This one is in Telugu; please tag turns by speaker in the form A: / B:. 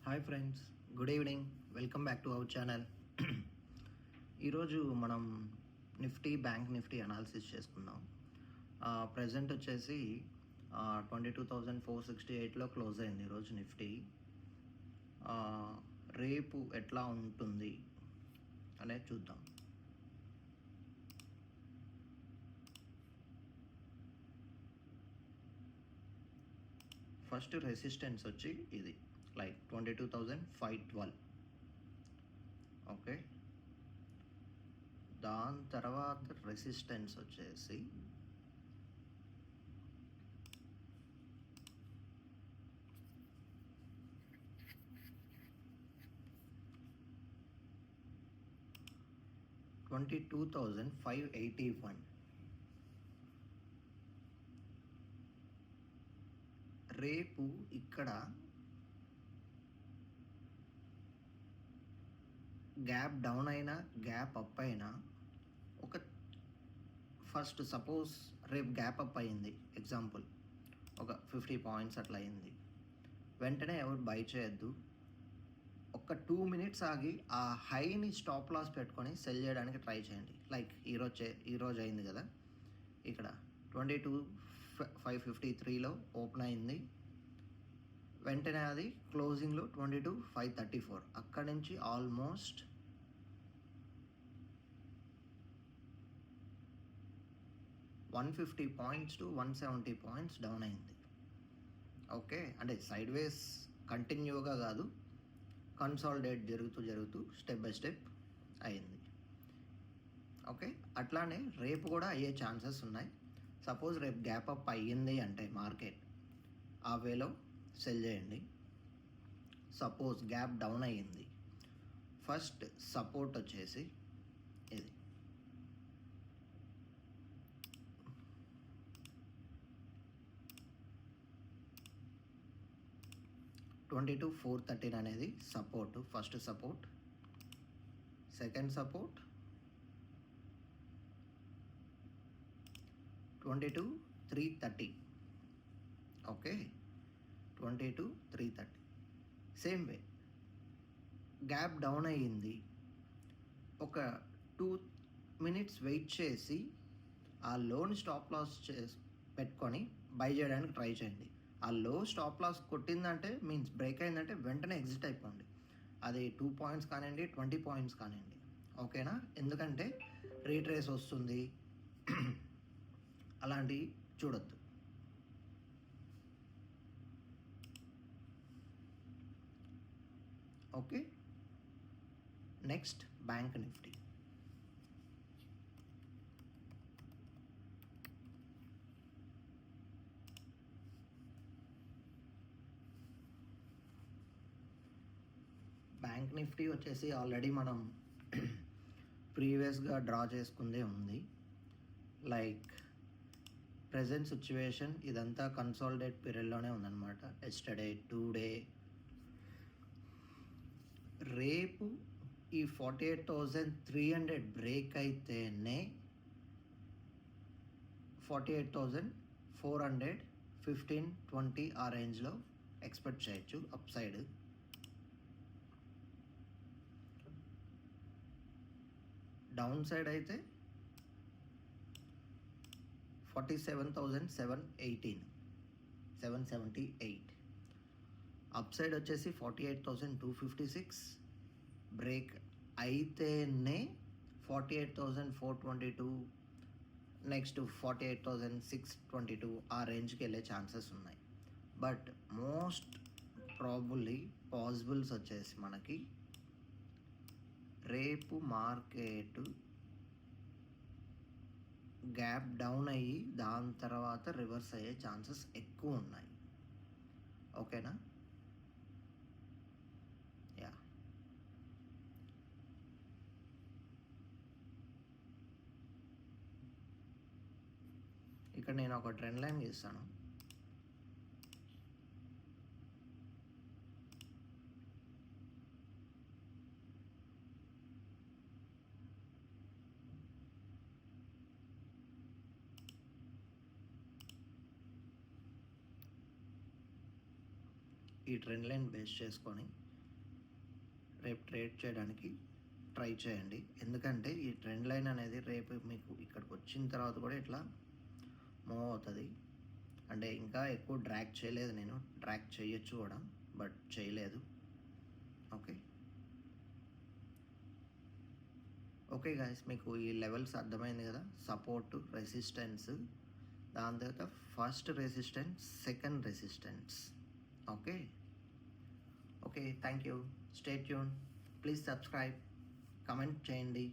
A: Hi friends, good evening. Welcome back to our channel. ఈరోజు మనం బ్యాంక్ నిఫ్టీ అనాలిసిస్ చేసుకుందాం. ప్రజెంట్ వచ్చేసి 22,468లో క్లోజ్ అయింది ఈరోజు నిఫ్టీ. రేపు ఎట్లా ఉంటుంది అనేది చూద్దాం. ఫస్ట్ రెసిస్టెన్స్ వచ్చి ఇది లైక్ 22,512. ఓకే, దాని తర్వాత రెసిస్టెన్స్ వచ్చేసి 22,581. రేపు ఇక్కడ గ్యాప్ డౌన్ అయినా గ్యాప్ అప్ అయినా ఒక ఫస్ట్ సపోజ్ రేపు గ్యాప్ అప్ అయింది, ఎగ్జాంపుల్ ఒక 50 పాయింట్స్ అట్లా అయింది, వెంటనే ఎవరు బై చేయొద్దు. ఒక 2 మినిట్స్ ఆగి ఆ హైని స్టాప్ లాస్ పెట్టుకొని సెల్ చేయడానికి ట్రై చేయండి. లైక్ ఈరోజు అయింది కదా, ఇక్కడ 22,553లో ఓపెన్ అయింది, వెంటనే అది క్లోజింగ్లో 22,534. అక్కడి నుంచి almost 150 points to 170 points down అయింది. ఓకే, అంటే సైడ్ వేస్ కంటిన్యూగా కాదు, కన్సాలిడేట్ జరుగుతూ స్టెప్ బై స్టెప్ అయింది. ఓకే, అట్లానే రేపు కూడా అయ్యే ఛాన్సెస్ ఉన్నాయి. సపోజ్ రేపు గ్యాప్ అప్ అయ్యింది అంటే మార్కెట్ ఆ వేలో సెల్ చేయండి. సపోజ్ గ్యాప్ డౌన్ అయ్యింది, ఫస్ట్ సపోర్ట్ వచ్చేసి ఇది 22,413 అనేది support. First support, second support 22,330. Okay, 22,330. Same way gap down అయ్యింది, ఒక 2 మినిట్స్ వెయిట్ చేసి ఆ లోన్ స్టాప్ లాస్ పెట్టుకొని బై చేయడానికి ట్రై చేయండి. ఆ లో స్టాప్ లాస్ కొట్టిందంటే మీన్స్ బ్రేక్ అయిందంటే వెంటనే ఎగ్జిట్ అయిపోండి. అది 2 పాయింట్స్ కానివ్వండి, 20 పాయింట్స్ కానివ్వండి. ఓకేనా, ఎందుకంటే రీట్రేస్ వస్తుంది, అలాంటివి చూడొద్దు. Okay, next bank Nifty. Bank Nifty వచ్చేసి ఆల్రెడీ మనం ప్రీవియస్గా డ్రా చేసుకుందే ఉంది. లైక్ ప్రజెంట్ సిచ్యువేషన్ ఇదంతా కన్సాలిడేట్ పీరియడ్లోనే ఉందన్నమాట. ఎస్టర్డే, టుడే, రేపు ఈ 48,300 బ్రేక్ అయితేనే 48,400, 15, 20 ఆ రేంజ్లో ఎక్స్పెక్ట్ చేయొచ్చు అప్ సైడ్. డౌన్ సైడ్ అయితే 47,778. అప్ సైడ్ వచ్చేసి 48,256. బ్రేక్ అయితేనే 48,422, నెక్స్ట్ 48,622 ఆ రేంజ్కి వెళ్ళే ఛాన్సెస్ ఉన్నాయి. బట్ మోస్ట్ ప్రాబుల్లీ పాసిబుల్స్ వచ్చేసి మనకి రేపు మార్కెట్ గ్యాప్ డౌన్ అయ్యి దాని తర్వాత రివర్స్ అయ్యే ఛాన్సెస్ ఎక్కువ ఉన్నాయి. ఓకేనా, యా. ఇక్కడ నేను ఒక ట్రెండ్ లైన్ గీస్తాను. ఈ ట్రెండ్ లైన్ బేస్ చేసుకొని రేపు ట్రేడ్ చేయడానికి ట్రై చేయండి. ఎందుకంటే ఈ ట్రెండ్ లైన్ అనేది రేపు మీకు ఇక్కడికి వచ్చిన తర్వాత కూడా ఇట్లా మూవ్ అవుతుంది. అంటే ఇంకా ఎక్కువ డ్రాగ్ చేయలేదు, నేను డ్రాగ్ చేయొచ్చు కూడా, బట్ చేయలేదు. ఓకే ఓకే గాయస్, మీకు ఈ లెవెల్స్ అర్థమైంది కదా. సపోర్ట్, రెసిస్టెన్స్, దాని తర్వాత first resistance, second resistance. Okay okay, thank you. Stay tune. Please subscribe, comment చేయండి.